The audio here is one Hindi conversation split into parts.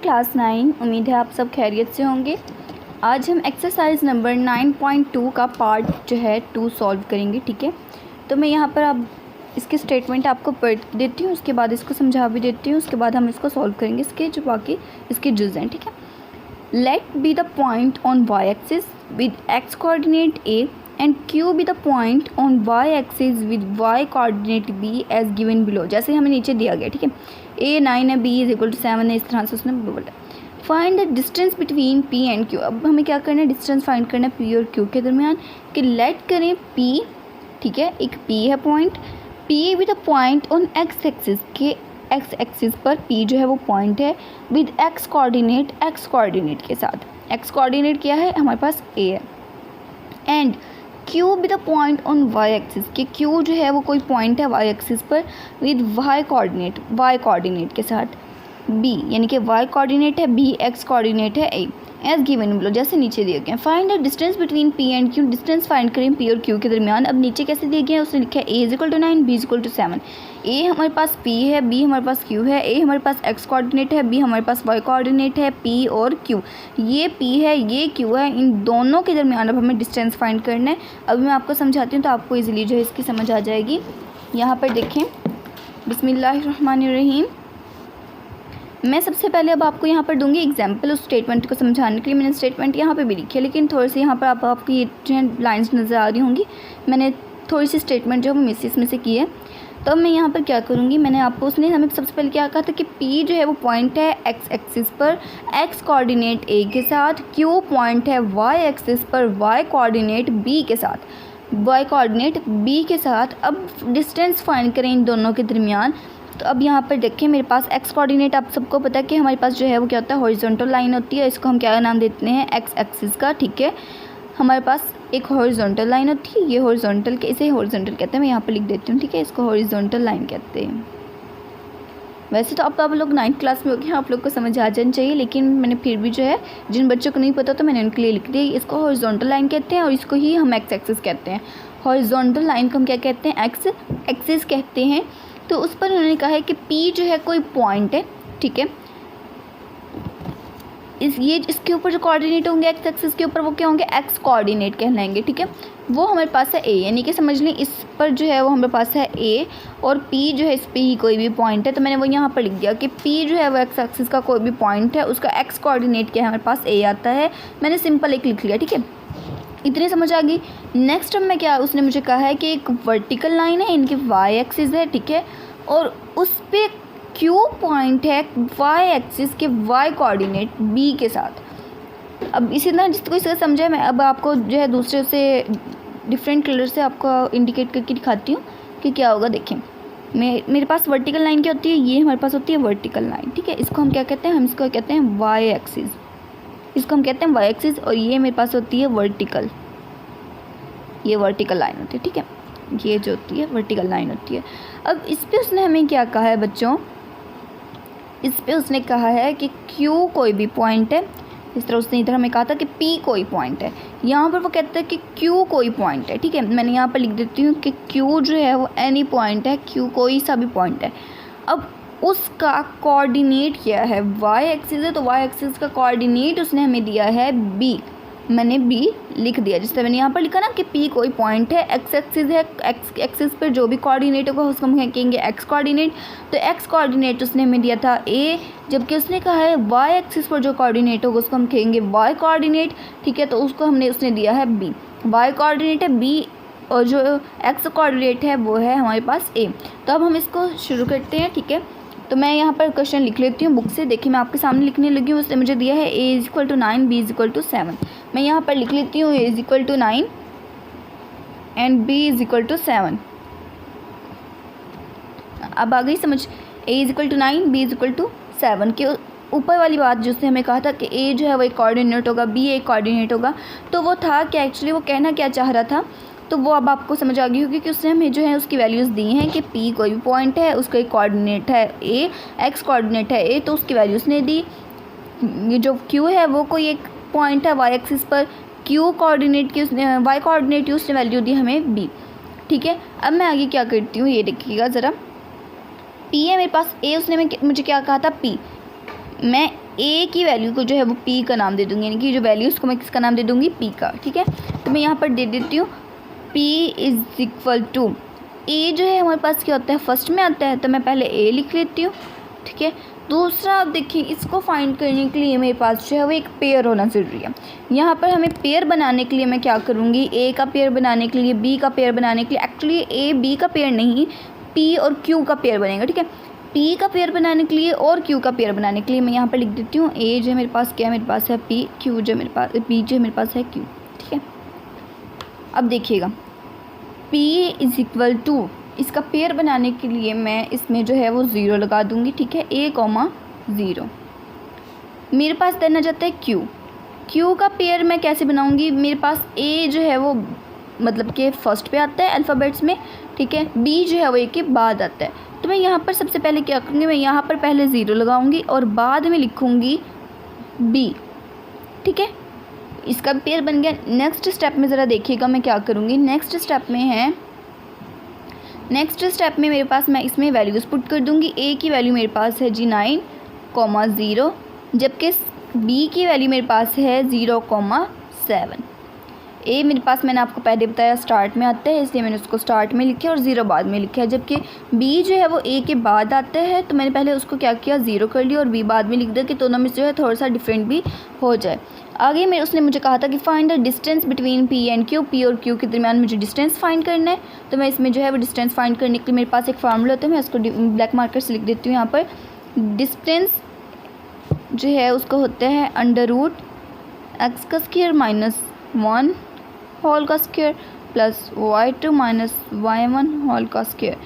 क्लास 9। उम्मीद है आप सब खैरियत से होंगे। आज हम एक्सरसाइज नंबर 9.2 का पार्ट जो है 2 सॉल्व करेंगे। ठीक है, तो मैं यहाँ पर आप इसके स्टेटमेंट आपको पढ़ देती हूँ, उसके बाद इसको समझा भी देती हूँ, उसके बाद हम इसको सॉल्व करेंगे। इसके जो बाकी इसके जुज़ हैं। ठीक है, let be the point on Y axis with X coordinate A and Q be the point on Y axis with Y coordinate B as given below. जैसे हमें नीचे दिया गया। ठीक है, ए 9 है, बी इज इक्वल टू 7 है, इस तरह से उसने बोला। Find the distance between P and Q. अब हमें क्या करना है, डिस्टेंस फाइंड करना है पी और क्यू के दरमियान। कि लेट करें पी, ठीक है, एक पी है point, P with a point on x axis के एक्स एक्सिस पर पी जो है वो पॉइंट है विद एक्स कोऑर्डिनेट के साथ। एक्स कोऑर्डिनेट क्या है हमारे पास, ए है। And Q with the point on Y axis के क्यू जो है वो कोई पॉइंट है वाई एक्सिस पर विद वाई कोऑर्डिनेट के साथ। बी यानी कि वाई कोऑर्डिनेट है बी, एक्स कोऑर्डिनेट है ए, एज गिवन बिलो जैसे नीचे दिए गए। Find the distance between P and Q. Distance फाइंड करें पी और क्यू के दरमियान। अब नीचे कैसे दिए गए हैं, उसने लिखा है A is equal to 9, B is equal to 7। A हमारे पास पी है, बी हमारे पास क्यू है, ए हमारे पास एक्स कोऑर्डिनेट है, बी हमारे पास वाई कोऑर्डिनेट है, पी और क्यू। ये पी है, ये क्यू है, इन दोनों के दरमियान अब हमें डिस्टेंस फाइंड करना है। अभी मैं आपको समझाती हूँ तो आपको ईजिली जो है इसकी समझ आ जाएगी। यहाँ पर देखें, बिस्मिल्लाहिर्रहमानिर्रहीम। मैं सबसे पहले अब आपको यहाँ पर दूंगी एग्जाम्पल उस स्टेटमेंट को समझाने के लिए। मैंने स्टेटमेंट यहाँ पे भी लिखी है, लेकिन थोड़ी सी यहाँ पर आपकी जो है लाइन्स नज़र आ रही होंगी। मैंने थोड़ी सी स्टेटमेंट जो है वो मिस इसमें से की है। तो अब मैं यहाँ पर क्या करूँगी, मैंने आपको उसने हमें सबसे पहले क्या कहा था कि P जो है वो पॉइंट है एक्स एक्सिस पर एक्स कोऑर्डिनेट ए के साथ, Q पॉइंट है वाई एक्सिस पर वाई कोऑर्डिनेट बी के साथ, वाई कोऑर्डिनेट बी के साथ। अब डिस्टेंस फाइंड करें इन दोनों के दरमियान। तो अब यहाँ पर देखें, मेरे पास एक्स कोऑर्डिनेट आप सबको पता है कि हमारे पास जो है वो क्या होता है, हॉरिजॉन्टल लाइन होती है। इसको हम क्या नाम देते हैं, एक्स एक्सिस का। ठीक है, हमारे पास एक हॉरिजॉन्टल लाइन होती है, ये हॉरिजॉन्टल के इसे हॉरिजॉन्टल कहते हैं। मैं यहाँ पर लिख देती हूँ। ठीक है, इसको हॉरिजॉन्टल लाइन कहते हैं। वैसे तो अब आप लोग 9th क्लास में हो गए, आप लोग को समझ आ जाना चाहिए, लेकिन मैंने फिर भी जो है जिन बच्चों को नहीं पता तो मैंने उनके लिए लिख दिया। इसको हॉरिजॉन्टल लाइन कहते हैं और इसको ही हम एक्स एक्सिस कहते हैं। हॉरिजॉन्टल लाइन को हम क्या कहते हैं, एक्स एक्सिस कहते हैं। तो उस पर उन्होंने कहा है कि P जो है कोई पॉइंट है। ठीक है, इसके ऊपर जो कोऑर्डिनेट होंगे एक्स एक्सिस के ऊपर वो क्या होंगे, एक्स कोऑर्डिनेट कहलाएंगे। ठीक है, वो हमारे पास है ए, यानी कि समझ लें इस पर जो है वो हमारे पास है ए और P जो है इस पर ही कोई भी पॉइंट है। तो मैंने वो यहाँ पर लिख दिया कि P जो है वो एक्स एक्सिस का कोई भी पॉइंट है, उसका एक्स कोऑर्डिनेट क्या है हमारे पास ए आता है। मैंने सिंपल एक लिख लिया। ठीक है, इतनी समझ आ गई। नेक्स्ट अब मैं क्या, उसने मुझे कहा है कि एक वर्टिकल लाइन है, इनकी वाई एक्सिस है। ठीक है, और उस पर क्यू पॉइंट है वाई एक्सिस के वाई कोऑर्डिनेट बी के साथ। अब इसी तरह जिसको इसका समझा मैं अब आपको जो है दूसरे से डिफरेंट कलर से आपको इंडिकेट करके दिखाती हूँ कि क्या होगा। देखें, मेरे पास वर्टिकल लाइन क्या होती है, ये हमारे पास होती है वर्टिकल लाइन। ठीक है, इसको हम क्या कहते हैं, हम इसको कहते हैं वाई एक्सिस, इसको हम कहते हैं वाई एक्सिस। और ये मेरे पास होती है वर्टिकल, ये वर्टिकल लाइन होती है। ठीक है, ये जो होती है वर्टिकल लाइन होती है। अब इस पे उसने हमें क्या कहा है बच्चों, इस पे उसने कहा है कि Q कोई भी पॉइंट है। इस तरह उसने इधर हमें कहा था कि P कोई पॉइंट है, यहाँ पर वो कहता है कि Q कोई पॉइंट है। ठीक है, मैंने यहाँ पर लिख देती हूँ कि Q जो है वो एनी पॉइंट है, Q कोई सा भी पॉइंट है। अब उसका कोऑर्डिनेट क्या है, वाई एक्सिस है, तो वाई एक्सिस का कोऑर्डिनेट उसने हमें दिया है B। मैंने B लिख दिया, जिस तरह मैंने यहाँ पर लिखा ना कि P कोई पॉइंट है, एक्स एक्सिस है, एक्स एक्सिस पर जो भी कोऑर्डिनेट होगा उसको हम कहेंगे एक्स कोऑर्डिनेट। तो एक्स कोऑर्डिनेट उसने हमें दिया था A, जबकि उसने कहा है वाई एक्सिस पर जो कोऑर्डिनेट होगा उसको हम कहेंगे वाई कोऑर्डिनेट। ठीक है, तो उसको उसने दिया है B। वाई कोऑर्डिनेट है B और जो एक्स कोऑर्डिनेट है वो है हमारे पास A। तो अब हम इसको शुरू करते हैं। ठीक है, तो मैं यहाँ पर क्वेश्चन लिख लेती हूँ बुक से। देखिए, मैं आपके सामने लिखने लगी हूँ। उसने मुझे दिया है A is equal to 9, B is equal to 7। मैं यहाँ पर लिख लेती हूँ A is equal to 9 and B is equal to 7। अब आ गई समझ, A is equal to 9, B is equal to 7 के ऊपर वाली बात जो उसने हमें कहा था कि A जो है वो एक कोऑर्डिनेट होगा, B एक कोऑर्डिनेट होगा। तो वो था कि एक्चुअली वो कहना क्या चाह रहा था, तो वो अब आपको समझ आ गई होगी कि उसने हमें जो है उसकी वैल्यूज़ दी हैं कि P कोई भी पॉइंट है, उसका एक कोऑर्डिनेट है A, एक्स कोऑर्डिनेट है A, तो उसकी वैल्यूज़ ने दी। जो Q है वो कोई एक पॉइंट है वाई एक्सिस पर, Q कोऑर्डिनेट की उसने वाई कोऑर्डिनेट की उसने वैल्यू दी हमें B। ठीक है, अब मैं आगे क्या करती हूँ ये देखिएगा ज़रा। P है मेरे पास A, उसने मुझे क्या कहा था P। मैं ए की वैल्यू को जो है वो पी का नाम दे दूँगी, यानी कि जो वैल्यू उसको मैं किसका नाम दे दूँगी, पी का। ठीक है, तो मैं यहाँ पर दे देती हूँ पी इज़ इक्वल टू, ए जो है हमारे पास क्या होता है, फर्स्ट में आता है, तो मैं पहले ए लिख लेती हूँ। ठीक है, दूसरा आप देखिए, इसको फाइंड करने के लिए मेरे पास जो है वो एक पेयर होना ज़रूरी है। यहाँ पर हमें पेयर बनाने के लिए मैं क्या करूँगी, ए का पेयर बनाने के लिए, बी का पेयर बनाने के लिए, एक्चुअली ए बी का पेयर नहीं, पी और क्यू का पेयर बनेगा। ठीक है, पी का पेयर बनाने के लिए और क्यू का पेयर बनाने के लिए मैं यहाँ पर लिख देती हूँ ए जो है मेरे पास क्या है, मेरे पास है पी, क्यू जो मेरे पास, पी जो मेरे पास है क्यू। ठीक है, अब देखिएगा P इज़ इक्वल टू, इसका पेयर बनाने के लिए मैं इसमें जो है वो 0 लगा दूँगी। ठीक है, A, 0। मेरे पास देना जाता है Q का पेयर मैं कैसे बनाऊँगी, मेरे पास A जो है वो मतलब कि फर्स्ट पे आता है अल्फ़ाबेट्स में। ठीक है, B जो है वो A के बाद आता है, तो मैं यहाँ पर सबसे पहले क्या करूँगी, मैं यहाँ पर पहले 0 लगाऊँगी और बाद में लिखूँगी B। ठीक है, इसका पेयर बन गया। नेक्स्ट स्टेप में ज़रा देखिएगा मैं क्या करूँगी, नेक्स्ट स्टेप में मेरे पास मैं इसमें वैल्यूज़ पुट कर दूँगी। ए की वैल्यू मेरे पास है जी 9, 0, जबकि बी की वैल्यू मेरे पास है 0, 7। ए मेरे पास मैंने आपको पहले बताया स्टार्ट में आता है, इसलिए मैंने उसको स्टार्ट में लिखा और 0 बाद में लिखा है, जबकि बी जो है वो ए के बाद आता है, तो मैंने पहले उसको क्या किया, 0 कर लिया और बी बाद में लिख दिया कि दोनों में जो है थोड़ा सा डिफरेंट भी हो जाए। आगे में उसने मुझे कहा था कि find the distance between P and Q, P और क्यू के दरमियान मुझे डिस्टेंस फाइंड करना है, तो मैं इसमें जो है वो डिस्टेंस फाइंड करने के लिए मेरे पास एक फार्मूला होता है, मैं उसको ब्लैक मार्कर से लिख देती हूँ। यहाँ पर डिस्टेंस जो है उसको होता है √x का स्क्वायर माइनस 1 होल का square plus y2 minus y1 whole का स्क्वायर।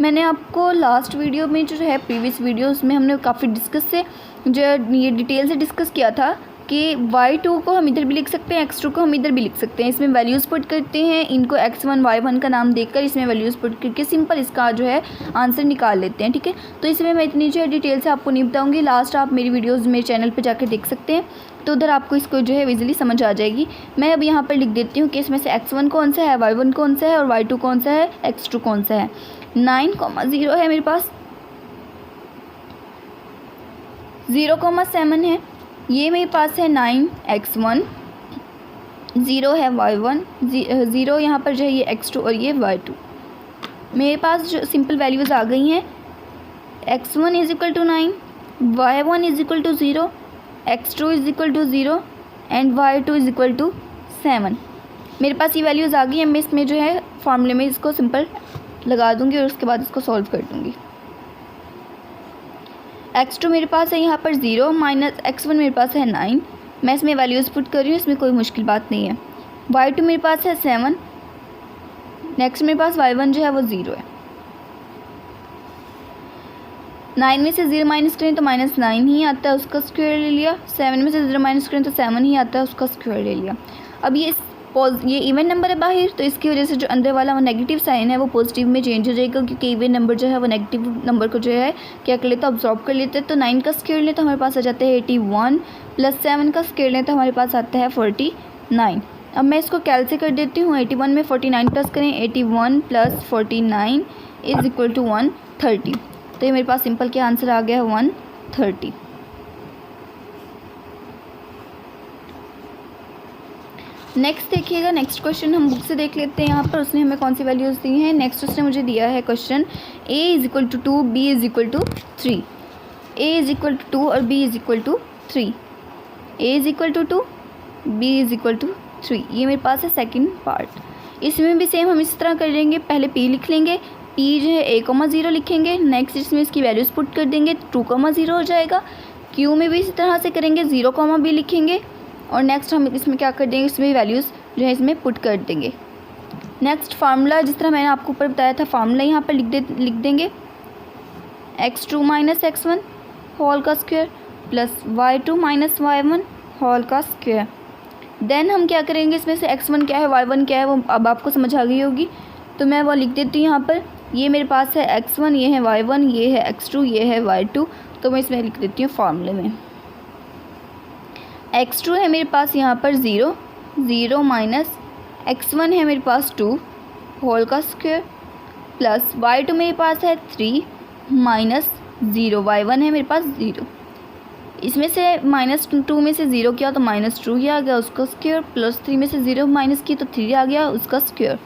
मैंने आपको लास्ट वीडियो में जो है, प्रीवियस वीडियोस में हमने काफ़ी डिस्कस से जो ये डिटेल से डिस्कस किया था कि y2 को हम इधर भी लिख सकते हैं, x2 को हम इधर भी लिख सकते हैं। इसमें वैल्यूज़ पुट करते हैं, इनको x1 y1 का नाम देकर इसमें वैल्यूज़ पुट करके सिंपल इसका जो है आंसर निकाल लेते हैं। ठीक है, तो इसमें मैं इतनी जो है डिटेल से आपको नहीं बताऊँगी, लास्ट आप मेरी वीडियोज़ मेरे चैनल पर जाकर देख सकते हैं, तो उधर आपको इसको जो है इजीली समझ आ जाएगी। मैं अब यहाँ पर लिख देती हूँ कि इसमें से x1 कौन सा है, y1 कौन सा है और y2 कौन सा है, x2 कौन सा है। 9, 0 है मेरे पास, 0, 7 है, ये मेरे पास है 9x1, 0 है y1, 0 यहाँ पर जो है ये x2 और ये y2। मेरे पास जो सिंपल वैल्यूज़ आ गई हैं, x1 is equal to 9, y1 is equal to 0, x2 is equal to 0 and y2 is equal to 7। मेरे पास ये वैल्यूज़ आ गई हैं, मैं इसमें जो है फार्मूले में इसको सिंपल लगा दूँगी और उसके बाद इसको सॉल्व कर दूँगी। x2 मेरे पास है यहाँ पर 0 माइनस x1 मेरे पास है 9, मैं इसमें वैल्यूज़ पुट कर रही हूँ, इसमें कोई मुश्किल बात नहीं है। y2 मेरे पास है 7, नेक्स्ट मेरे पास y1 जो है वो 0 है। 9 में से 0 माइनस करें तो -9 ही आता है, उसका स्क्वायर ले लिया। 7 में से 0 माइनस करें तो 7 ही आता है, उसका स्क्वायर ले लिया। अब ये इवन नंबर है बाहर, तो इसकी वजह से जो अंदर वाला वो नेगेटिव साइन है वो पॉजिटिव में चेंज हो जाएगा, क्योंकि इवन नंबर जो है वो नेगेटिव नंबर को जो है क्या कर लेता है, ऑब्जॉर्ब कर लेते हैं। तो 9 का स्क्वायर लें तो हमारे पास आ जाता है 81 प्लस 7 का स्क्वायर लें तो हमारे पास आता है 49। अब मैं इसको कैल से कर देती हूँ, 81 में 49 प्लस करें, 81 प्लस 49 इज़ इक्वल टू 130। तो ये मेरे पास सिंपल क्या आंसर आ गया है 130। नेक्स्ट देखिएगा, नेक्स्ट क्वेश्चन हम बुक से देख लेते हैं। यहाँ पर उसने हमें कौन सी वैल्यूज़ दी हैं। नेक्स्ट उसने मुझे दिया है question a is equal to 2, b is equal to 3। a is equal to 2 और b is equal to 3। a is equal to 2, b is equal to 3। ये मेरे पास है सेकंड पार्ट। इसमें भी सेम हम इस तरह कर लेंगे, पहले p लिख लेंगे, p जो है a, 0 लिखेंगे, नेक्स्ट इसमें इसकी वैल्यूज़ पुट कर देंगे, 2, 0 हो जाएगा। q में भी इसी तरह से करेंगे, 0, b लिखेंगे और नेक्स्ट हम इसमें क्या कर देंगे, इसमें वैल्यूज़ जो है इसमें पुट कर देंगे। नेक्स्ट फार्मूला जिस तरह मैंने आपको ऊपर बताया था, फार्मूला यहाँ पर लिख देंगे x2 माइनस x1 होल का square plus y2 minus y1 whole का स्क्वायर। देन हम क्या करेंगे, इसमें से x1 क्या है, y1 क्या है, वो अब आपको समझ आ गई होगी, तो मैं वो लिख देती हूँ यहाँ पर। ये मेरे पास है x1, ये है y1, ये है x2, ये है y2, तो मैं इसमें लिख देती हूँ फार्मूले में। x2 है मेरे पास यहाँ पर 0, 0 माइनस x1 है मेरे पास 2 होल का स्क्वायर प्लस y2 मेरे पास है 3 माइनस 0, y1 है मेरे पास 0। इसमें से -2 में से 0 किया तो -2 ही आ गया उसका स्क्वायर, +3 में से 0 माइनस की तो 3 आ गया उसका स्क्वायर,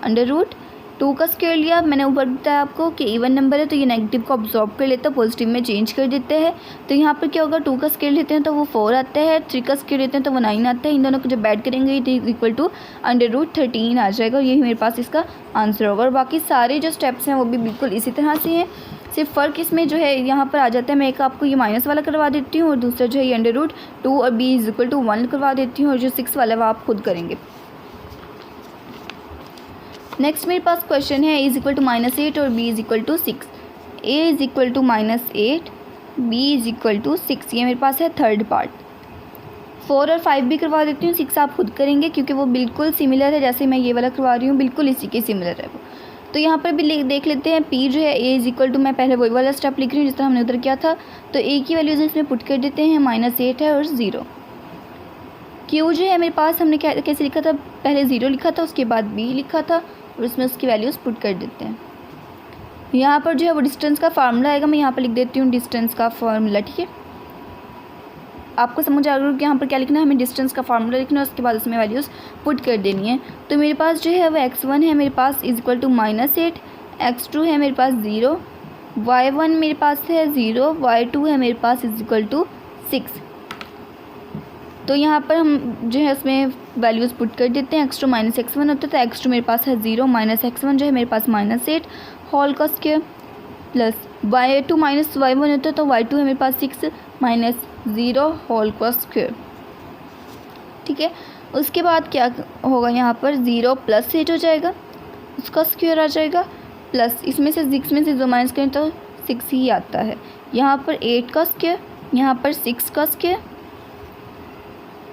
√2 का स्क्वायर लिया। मैंने ऊपर बताया आपको कि इवन नंबर है तो ये नेगेटिव को ऑब्जॉर्ब कर लेता है, पॉजिटिव में चेंज कर देते हैं। तो यहाँ पर क्या होगा, 2 का स्क्वायर लेते हैं तो वो 4 आता है, 3 का स्क्वायर लेते हैं तो वो 9 आता है। इन दोनों को जब ऐड करेंगे तो इक्वल टू √13 आ जाएगा। यही मेरे पास इसका आंसर होगा। और बाकी सारे जो स्टेप्स हैं वो भी बिल्कुल इसी तरह से हैं, सिर्फ फ़र्क इसमें जो है यहाँ पर आ जाता है। मैं एक आपको ये माइनस वाला करवा देती हूँ और दूसरा जो है ये √2 और b = 1 करवा देती हूँ, और जो 6 वाला वो आप खुद करेंगे। नेक्स्ट मेरे पास क्वेश्चन है a = -8 और b = 6। a = -8, b = 6, ये मेरे पास है थर्ड पार्ट। 4 और 5 भी करवा देती हूँ, 6 आप खुद करेंगे क्योंकि वो बिल्कुल सिमिलर है, जैसे मैं ये वाला करवा रही हूँ बिल्कुल इसी के सिमिलर है वो। तो यहाँ पर भी देख लेते हैं p जो है a = मैं पहले वही वाला स्टेप लिख रही हूँ जिस तरह हमने उधर किया था। तो a की वैल्यूज़ इसमें पुट कर देते हैं, -8 है और 0। q जो है मेरे पास हमने कैसे लिखा था, पहले 0 लिखा था उसके बाद b लिखा था और उसमें उसकी वैल्यूज़ पुट कर देते हैं। यहाँ पर जो है वो डिस्टेंस का फार्मूला आएगा, मैं यहाँ पर लिख देती हूँ डिस्टेंस का फार्मूला, ठीक है। आपको समझ आ रहा है कि यहाँ पर क्या लिखना है, हमें डिस्टेंस का फार्मूला लिखना है, उसके बाद उसमें वैल्यूज़ पुट कर देनी है। तो मेरे पास जो है वो x1 है मेरे पास = -8, x2 है मेरे पास 0, y1 मेरे पास है 0, y2 है मेरे पास = 6। तो यहाँ पर हम जो है उसमें वैल्यूज़ पुट कर देते हैं। x2 - x1 होता है तो x2 मेरे पास है 0, -x1 जो है मेरे पास -8 होल का स्क्वायर, प्लस y2 - y1 होता है तो y2 है मेरे पास 6 -0 होल का स्क्वायर, ठीक है। उसके बाद क्या होगा, यहाँ पर 0 + 8 हो जाएगा, उसका स्क्वायर आ जाएगा, प्लस इसमें से 6 में से 0 माइनस करें तो 6 ही आता है। यहाँ पर 8 का स्क्वायर, यहाँ पर 6 का स्क्वायर,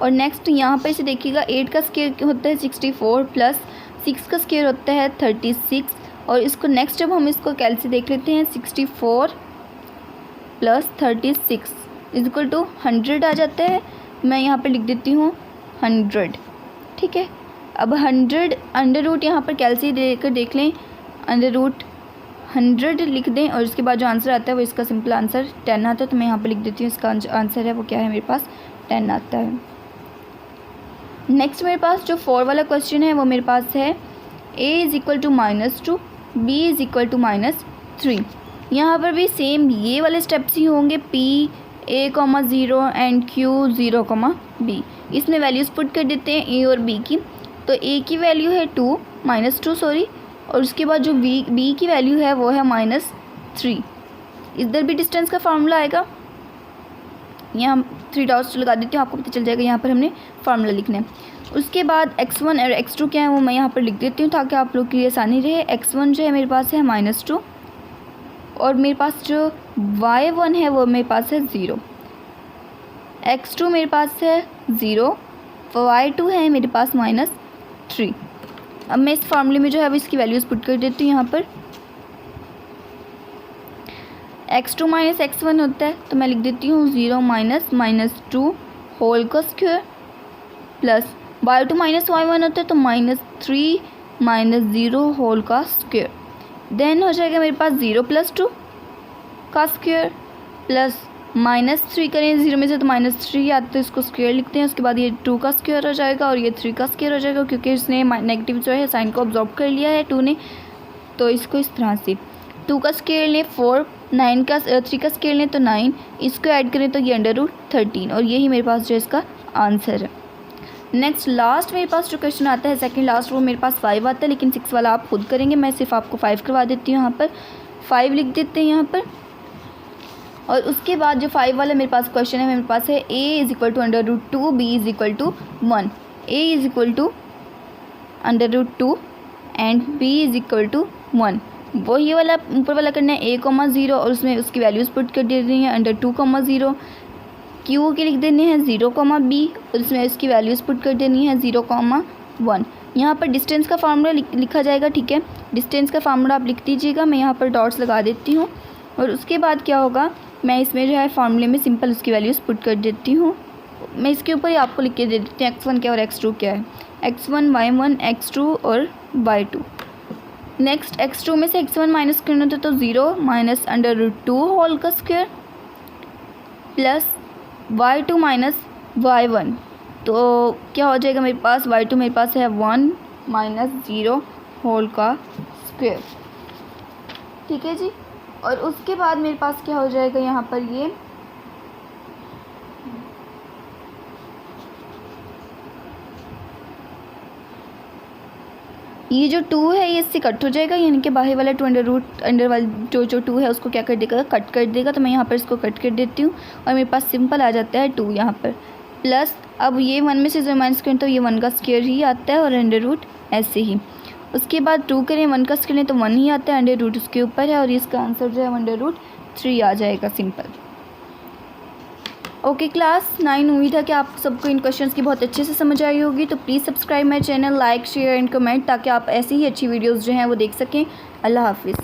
और नेक्स्ट यहाँ पर इसे देखिएगा 8 का स्क्वायर होता है 64 प्लस 6 का स्क्वायर होता है 36। और इसको नेक्स्ट जब हम इसको कैलसी देख लेते हैं 64 + 36 = 100 आ जाता है। मैं यहाँ पर लिख देती हूँ 100, ठीक है। अब 100 √ यहाँ पर कैलसी देकर देख लें, √100 लिख दें और उसके बाद जो आंसर आता है वो इसका सिंपल आंसर 10 आता है। तो मैं यहाँ पर लिख देती हूँ इसका आंसर है वो क्या है, मेरे पास 10 आता है। नेक्स्ट मेरे पास जो 4 वाला क्वेश्चन है वो मेरे पास है a = -2, b = -3। यहाँ पर भी सेम ये वाले स्टेप्स ही होंगे, p a, 0 and q 0, b। इसमें वैल्यूज़ पुट कर देते हैं a और b की। तो a की वैल्यू है -2 सॉरी, और उसके बाद जो b की वैल्यू है वो है -3। इधर भी डिस्टेंस का फार्मूला आएगा, यहाँ हम 3 डॉट्स लगा देती हूँ, आपको पता चल जाएगा यहाँ पर हमने फार्मूला लिखना है। उसके बाद x1 और x2 क्या है वो मैं यहाँ पर लिख देती हूँ ताकि आप लोग के लिए आसानी रहे। x1 जो है मेरे पास है -2 और मेरे पास जो y1 है वो मेरे पास है 0, x2 मेरे पास है 0, y2 है मेरे पास -3। अब मैं इस फार्मूले में जो है अब इसकी वैल्यूज़ पुट कर देती हूँ। यहाँ पर x2 - x1 होता है तो मैं लिख देती हूँ 0 - -2 होल का स्क्वायर, प्लस y2 - y1 होता है तो -3 - 0 होल का स्क्वायर। देन हो जाएगा मेरे पास 0 + 2 का स्क्वायर, प्लस -3 करें 0 में से तो -3 आता है तो इसको स्क्वायर लिखते हैं। उसके बाद ये 2 का स्क्वायर हो जाएगा और ये 3 का स्क्वायर हो जाएगा क्योंकि इसने नेगेटिव जो है साइन को ऑब्जॉर्ब कर लिया है 2 ने। तो इसको इस तरह से 2 का स्क्वायर लें 4, 3 का स्क्वायर लें तो 9, इसको ऐड करें तो ये √13, और यही मेरे पास जो इसका आंसर है। नेक्स्ट लास्ट मेरे पास जो क्वेश्चन आता है सेकंड लास्ट, वो मेरे पास 5 आता है, लेकिन 6 वाला आप खुद करेंगे। मैं सिर्फ आपको 5 करवा देती हूँ, यहाँ पर 5 लिख देते हैं यहाँ पर। और उसके बाद जो 5 वाला मेरे पास क्वेश्चन है मेरे पास है a = √2, b = 1। a = √2 and b = 1। वही वाला ऊपर वाला करना है a, 0 और उसमें उसकी वैल्यूज़ पुट कर दे रही हैं √2, 0। q के लिख देने हैं 0, b और उसमें इसकी वैल्यूज़ पुट कर देनी है 0, 1। यहाँ पर डिस्टेंस का फार्मूला लिखा जाएगा, ठीक है। डिस्टेंस का फार्मूला आप लिख दीजिएगा, मैं यहाँ पर डॉट्स लगा देती हूँ। और उसके बाद क्या होगा, मैं इसमें जो है फार्मूले में सिंपल उसकी वैल्यूज़ पुट कर देती हूँ। मैं इसके ऊपर ही आपको लिख के दे देती हूँ x1 क्या और x2 क्या है, x1, y1, x2 और y2। नेक्स्ट x2 में से x1 माइनस करना था तो 0 - √2 होल का square, plus y2 minus y1, तो क्या हो जाएगा मेरे पास, y2 मेरे पास है 1 माइनस 0 होल का स्क्वायर, ठीक है जी। और उसके बाद मेरे पास क्या हो जाएगा यहाँ पर, ये जो 2 है ये इससे कट हो जाएगा, यानी कि बाहर वाला 2 अंडर वाला जो 2 है उसको क्या कर देगा, कट कर देगा। तो मैं यहाँ पर इसको कट कर देती हूँ और मेरे पास सिंपल आ जाता है 2 यहाँ पर, प्लस अब ये 1 में से 0 माइनस करें तो ये 1 का स्क्वायर ही आता है और अंडर रूट ऐसे ही। उसके बाद 2 करें 1 का स्क्वायर तो 1 ही आता है, अंडर रूट उसके ऊपर है और इसका आंसर जो है अंडर रूट 3 आ जाएगा, सिंपल। ओके क्लास 9, उम्मीद है कि आप सबको इन क्वेश्चंस की बहुत अच्छे से समझ आई होगी। तो please subscribe my channel, like share and comment, ताकि आप ऐसी ही अच्छी वीडियोस जो हैं वो देख सकें। अल्लाह हाफिज़।